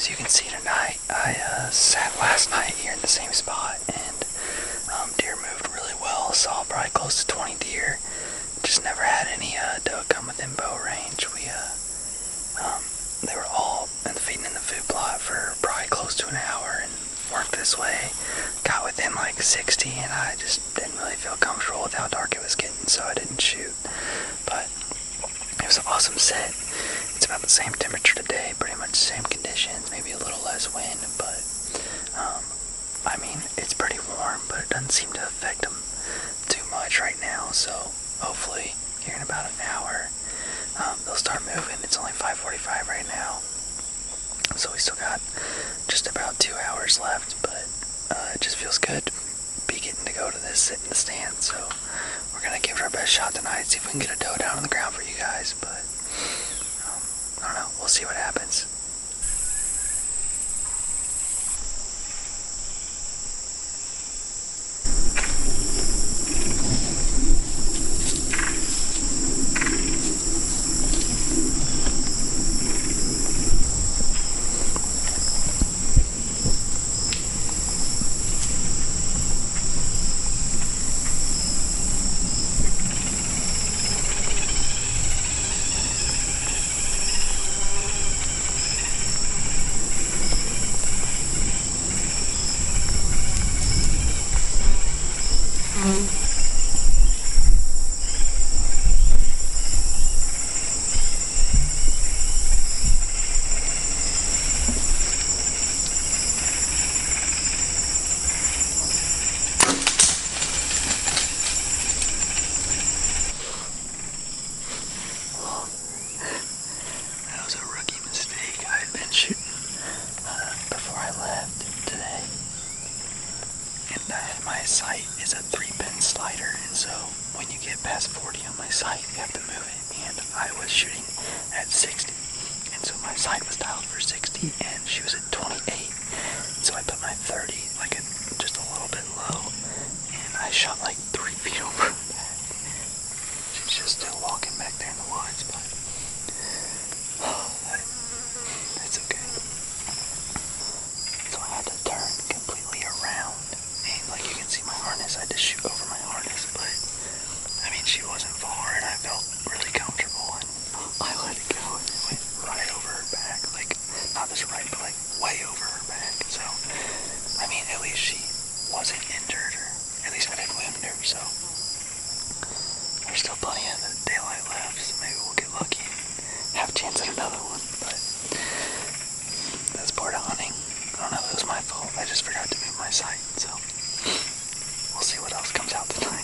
as you can see tonight, I sat last night here in the same spot, and deer moved really well. Saw probably close to 20 deer. Just never had any doe come within bow range. They were all feeding in the food plot for probably close to an hour and worked this way. Got within like 60, and I just didn't really feel comfortable with how dark it was getting, so I didn't shoot. But it was an awesome set. It's about the same temperature today, pretty much the same conditions, maybe a little less wind, but I mean, it's pretty warm, but it doesn't seem to affect them too much right now, so hopefully here in about an hour they'll start moving. It's only 5:45 right now, so we still got just about 2 hours left, but it just feels good to be getting to go to this sit in the stand, so we're gonna give it our best shot tonight, see if we can get a doe down on the ground for you guys, but I don't know, we'll see what happens. My sight is a 3-pin slider, and so when you get past 40 on my sight, you have to move it, and I was shooting at 60, and so my sight was dialed for 60, and she was at 28, so I put my 30 just a little bit low, and I shot like 3 feet over her back. She's just still walking back there in the woods, but it's okay. So I had to turn completely around. Like you can see my harness, I just shoot over my harness, but I mean, she wasn't far, and I felt really comfortable, and I let it go, and it went right over her back, like, not just right, but like way over her back. So I mean, at least she wasn't injured, or at least I didn't wound her, so there's still plenty of daylight left, so maybe we'll get lucky and have a chance at another one. But that's part of hunting. I don't know if it was my fault, I just forgot to move my sight, so we'll see what else comes out tonight.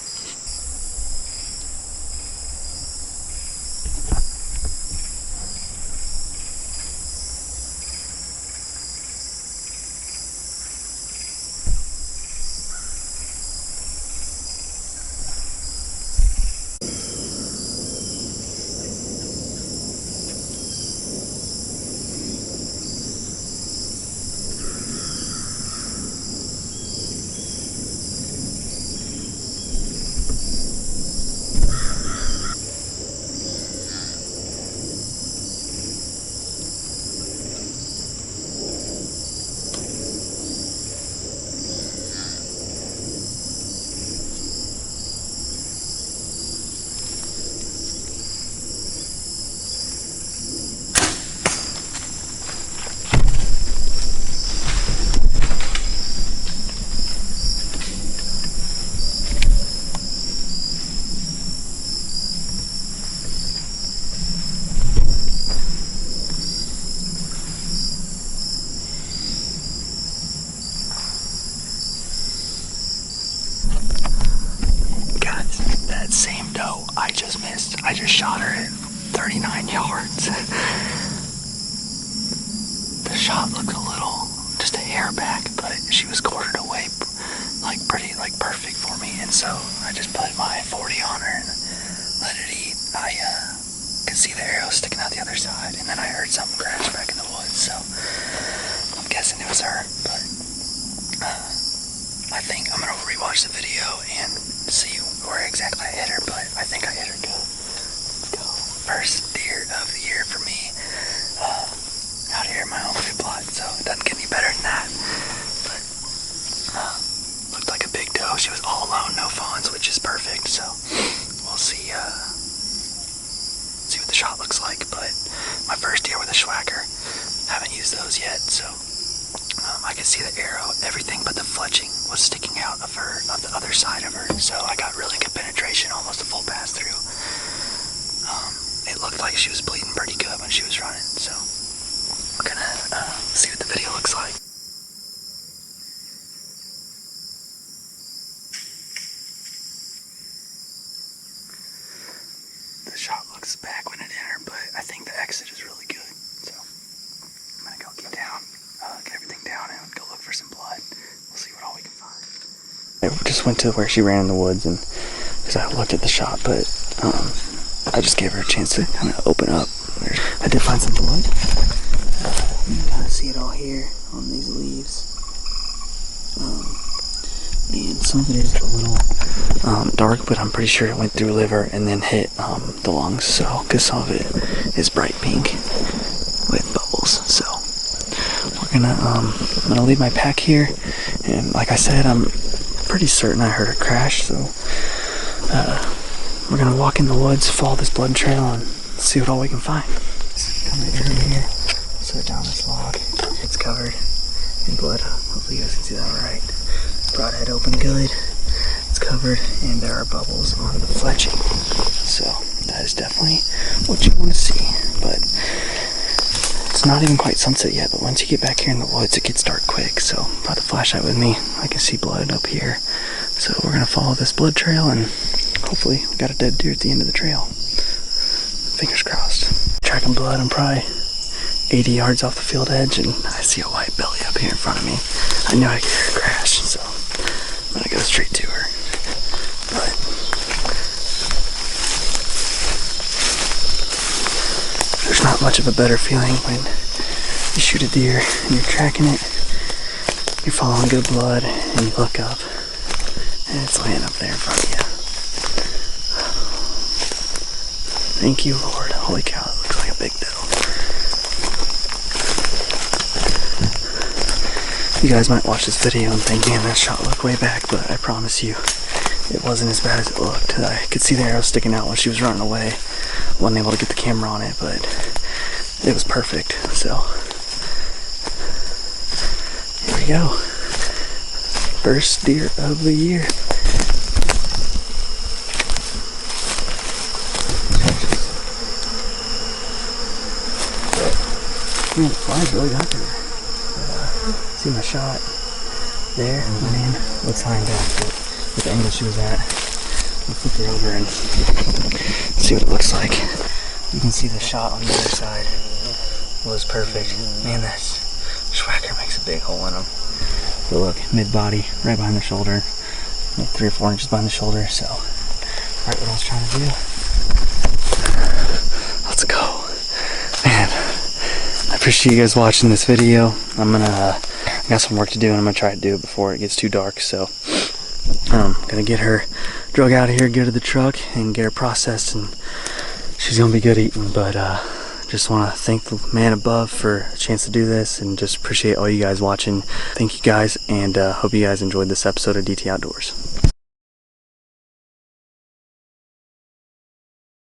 That same doe I just missed, I just shot her at 39 yards. The shot looked just a hair back, but she was quartered away pretty perfect for me, and so I just put my 40 on her and let it eat. I could see the arrow sticking out the other side, and then I heard something crash back in the woods, so I'm guessing it was her, but I think I'm going to rewatch the video and see where exactly I hit her, but I think I hit her good. Let's go. First deer of the year for me out here in my own food plot, so so I could see the arrow, everything but the fletching was sticking out of the other side of her. So I got really good penetration, almost a full pass through. It looked like she was bleeding pretty good when she was running, so we're gonna see what the video looks like. The shot looks back when it entered, but I think the exit is really good. So I'm gonna go get down, get everything down, and go look for some blood. We'll see what all we can find. I just went to where she ran in the woods, and because I looked at the shot, but I just gave her a chance to kind of open up. I did find some blood. You can kind of see it all here on these leaves. And some of it is a little dark, but I'm pretty sure it went through liver and then hit the lungs. So, because some of it is bright pink with bubbles. So, I'm gonna leave my pack here. And like I said, I'm pretty certain I heard her crash. So, we're gonna walk in the woods, follow this blood trail, and see what all we can find. Come right through here, set down this log. It's covered in blood. Hopefully you guys can see that all right. Broadhead open good. It's covered, and there are bubbles on the fletching. So that is definitely what you want to see. But it's not even quite sunset yet. But once you get back here in the woods, it gets dark quick. So brought the flashlight with me. I can see blood up here. So we're gonna follow this blood trail and hopefully we got a dead deer at the end of the trail. Fingers crossed. Tracking blood, I'm probably 80 yards off the field edge and I see a white belly up here in front of me. I knew I could hear her crash, so I'm gonna go straight to her. But there's not much of a better feeling when you shoot a deer and you're tracking it, you're following good blood, and you look up and it's laying up there in front of you. Thank you, Lord. Holy cow, it looks like a big doe. You guys might watch this video and think, man, that shot looked way back, but I promise you, it wasn't as bad as it looked. I could see the arrow sticking out when she was running away. Wasn't able to get the camera on it, but it was perfect. So, here we go. First deer of the year. Man, the flies really got to her. See my shot there? Man, looks high and back, but with the angle she was at, I'll flip her over and see what it looks like. You can see the shot on the other side was perfect. Man, that Schwacker makes a big hole in them. But look, mid-body, right behind the shoulder, like 3 or 4 inches behind the shoulder, so right what I was trying to do. Let's go. Man, I appreciate you guys watching this video. I got some work to do and I'm gonna try to do it before it gets too dark, so I'm gonna get her drug out of here, get her to the truck and get her processed, and she's gonna be good eating. But just want to thank the man above for a chance to do this and just appreciate all you guys watching. Thank you guys, and hope you guys enjoyed this episode of DT Outdoors.